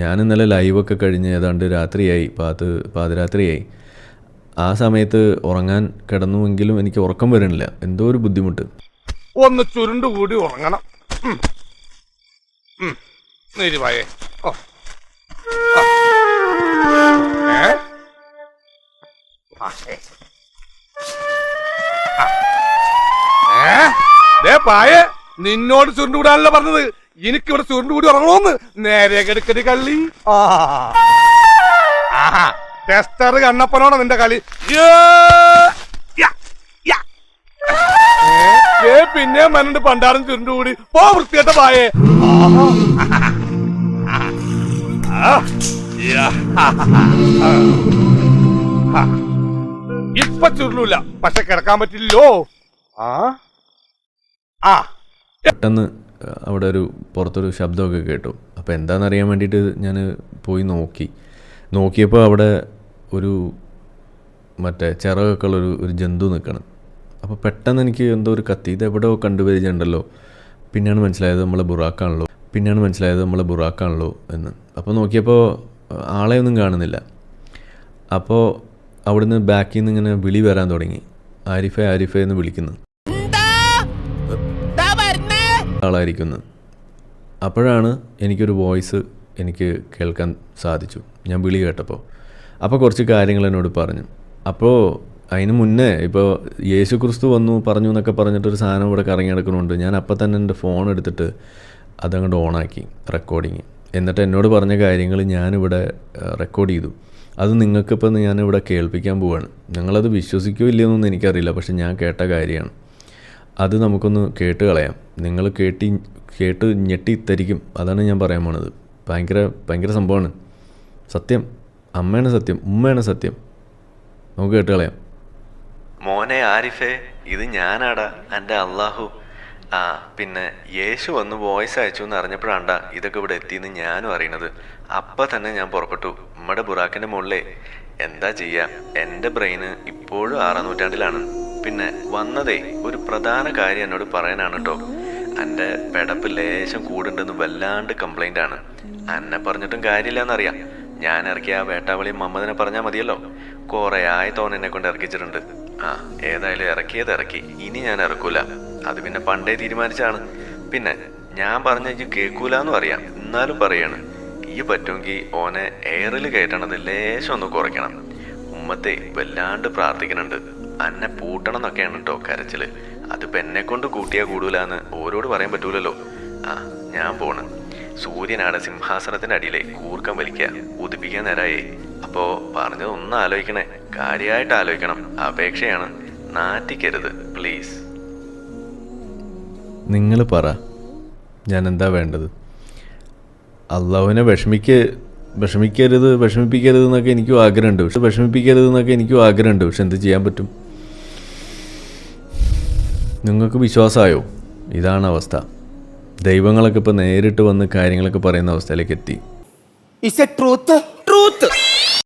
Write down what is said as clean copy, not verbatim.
ഞാൻ ഇന്നലെ ലൈവൊക്കെ കഴിഞ്ഞ് ഏതാണ്ട് രാത്രിയായി, പാതിരാത്രിയായി. ആ സമയത്ത് ഉറങ്ങാൻ കിടന്നുവെങ്കിലും എനിക്ക് ഉറക്കം വരണില്ല, എന്തോ ഒരു ബുദ്ധിമുട്ട്. ഒന്ന് ചുരുണ്ടുകൂടി ഉറങ്ങണം. പായേ, നിന്നോട് ചുരുണ്ടുകൂടാനല്ല പറഞ്ഞത്, എനിക്കിവിടെ ചുരുണ്ടുകൂടി ഉറങ്ങണോന്ന്. നേരെ കെടുക്കടി കള്ളി. ടെസ്റ്റർ കണ്ണപ്പനോടാ നിന്റെ കളി. പിന്നെ മനുണ്ട് പണ്ടാരം ചുരുണ്ടുകൂടി പോ വൃത്തികെട്ട പായേ. ഇപ്പൊ ചുരുളൂല, പക്ഷെ കിടക്കാൻ പറ്റില്ലോ. പെട്ടെന്ന് അവിടെ പുറത്തൊരു ശബ്ദമൊക്കെ കേട്ടു. അപ്പോൾ എന്താണെന്നറിയാൻ വേണ്ടിയിട്ട് ഞാൻ പോയി നോക്കിയപ്പോൾ അവിടെ മറ്റേ ചിറകൊക്കെ ഉള്ളൊരു ജന്തു നിൽക്കണം. അപ്പോൾ പെട്ടെന്ന് എനിക്ക് എന്തോ ഒരു കത്തി, ഇത് എവിടെയോ കണ്ടുപരിചയമുണ്ടല്ലോ. പിന്നെയാണ് മനസ്സിലായത് നമ്മളെ ബുറാക്കാണല്ലോ എന്ന്. അപ്പോൾ നോക്കിയപ്പോൾ ആളെയൊന്നും കാണുന്നില്ല. അപ്പോൾ അവിടുന്ന് ബാക്കിൽ നിന്ന് ഇങ്ങനെ വിളി വരാൻ തുടങ്ങി. ആരിഫേ എന്ന് വിളിക്കുന്നു ആളായിരിക്കുന്നു. അപ്പോഴാണ് എനിക്കൊരു വോയിസ് എനിക്ക് കേൾക്കാൻ സാധിച്ചു, ഞാൻ വിളി കേട്ടപ്പോൾ. അപ്പോൾ കുറച്ച് കാര്യങ്ങൾ എന്നോട് പറഞ്ഞു. അപ്പോൾ അതിന് മുന്നേ ഇപ്പോൾ യേശു ക്രിസ്തു വന്നു പറഞ്ഞു എന്നൊക്കെ പറഞ്ഞിട്ടൊരു സാധനം ഇവിടെ കറങ്ങി നടക്കുന്നുണ്ട്. ഞാൻ അപ്പം തന്നെ എൻ്റെ ഫോൺ എടുത്തിട്ട് അതങ്ങോട്ട് ഓണാക്കി റെക്കോർഡിങ്. എന്നിട്ട് എന്നോട് പറഞ്ഞ കാര്യങ്ങൾ ഞാനിവിടെ റെക്കോർഡ് ചെയ്തു. അത് നിങ്ങൾക്കിപ്പോൾ ഞാനിവിടെ കേൾപ്പിക്കാൻ പോവുകയാണ്. നിങ്ങളത് വിശ്വസിക്കുകയോ ഇല്ലയെന്നൊന്നും എനിക്കറിയില്ല, പക്ഷെ ഞാൻ കേട്ട കാര്യമാണ്. അത് നമുക്കൊന്ന് കേട്ട് കളയാം. നിങ്ങൾ കേട്ട് ഞെട്ടിത്തരിക്കും. അതാണ് ഞാൻ പറയാൻ പോണത്. ഭയങ്കര സംഭവമാണ്. സത്യം, അമ്മയാണ് സത്യം, ഉമ്മയാണ് സത്യം. നമുക്ക് കേട്ട് കളയാം. മോനെ ആരിഫേ, ഇത് ഞാനാടാ, എൻ്റെ അള്ളാഹു. പിന്നെ യേശു വന്ന് വോയിസ് അയച്ചു എന്ന് അറിഞ്ഞപ്പോഴാണ്ടാ ഇതൊക്കെ ഇവിടെ എത്തിയെന്ന് ഞാനും അറിയണത്. അപ്പം തന്നെ ഞാൻ പുറപ്പെട്ടു നമ്മുടെ ബുറാക്കിൻ്റെ മുകളിലേ. എന്താ ചെയ്യാം, എൻ്റെ ബ്രെയിന് ഇപ്പോഴും 6ാം നൂറ്റാണ്ടിലാണ്. പിന്നെ വന്നതേ ഒരു പ്രധാന കാര്യം എന്നോട് പറയാനാണ് കേട്ടോ. എൻ്റെ പെടപ്പ് ലേശം കൂടുണ്ടെന്ന് വല്ലാണ്ട് കംപ്ലൈൻ്റ് ആണ്. എന്നെ പറഞ്ഞിട്ടും കാര്യമില്ലെന്നറിയാം. ഞാൻ ഇറക്കിയ ആ വേട്ടാവളിയും മമ്മദിനെ പറഞ്ഞാൽ മതിയല്ലോ. കുറേ ആയത്തോൻ എന്നെ കൊണ്ട് ഇറക്കിച്ചിട്ടുണ്ട്. ഏതായാലും ഇറക്കിയത് ഇറക്കി, ഇനി ഞാൻ ഇറക്കൂല. അത് പിന്നെ പണ്ടേ തീരുമാനിച്ചാണ്. പിന്നെ ഞാൻ പറഞ്ഞ കേൾക്കൂലെന്നും അറിയാം, എന്നാലും പറയാണ്, ഈ പറ്റുമെങ്കിൽ ഓനെ എയറിൽ കയറ്റണത് ലേശം ഒന്ന് കുറയ്ക്കണം. ഉമ്മത്തെ വല്ലാണ്ട് പ്രാർത്ഥിക്കുന്നുണ്ട്. എന്നെ പൂട്ടണം എന്നൊക്കെയാണ് കേട്ടോ കരച്ചില്. അതിപ്പോൾ എന്നെ കൊണ്ട് കൂട്ടിയാൽ കൂടൂലെന്ന് ഓരോട് പറയാൻ പറ്റൂലല്ലോ. ഞാൻ പോണ്. സൂര്യനാടെ സിംഹാസനത്തിൻ്റെ അടിയിലെ കൂർക്കം വലിക്കുക, ഉദിപ്പിക്കാൻ നേരായേ. അപ്പോൾ പറഞ്ഞത് ഒന്ന് ആലോചിക്കണേ, കാര്യമായിട്ട് ആലോചിക്കണം. അപേക്ഷയാണ്, നാറ്റിക്കരുത് പ്ലീസ്. നിങ്ങൾ പറ, ഞാൻ എന്താ വേണ്ടത്? അള്ളാഹുവിനെ വിഷമിപ്പിക്കരുത് എന്നൊക്കെ എനിക്കും ആഗ്രഹമുണ്ട്. പക്ഷെ എന്ത് ചെയ്യാൻ പറ്റും? നിങ്ങൾക്ക് വിശ്വാസമായോ? ഇതാണ് അവസ്ഥ. ദൈവങ്ങളൊക്കെ ഇപ്പോൾ നേരിട്ട് വന്ന് കാര്യങ്ങളൊക്കെ പറയുന്ന അവസ്ഥയിലേക്ക് എത്തി. Is it truth?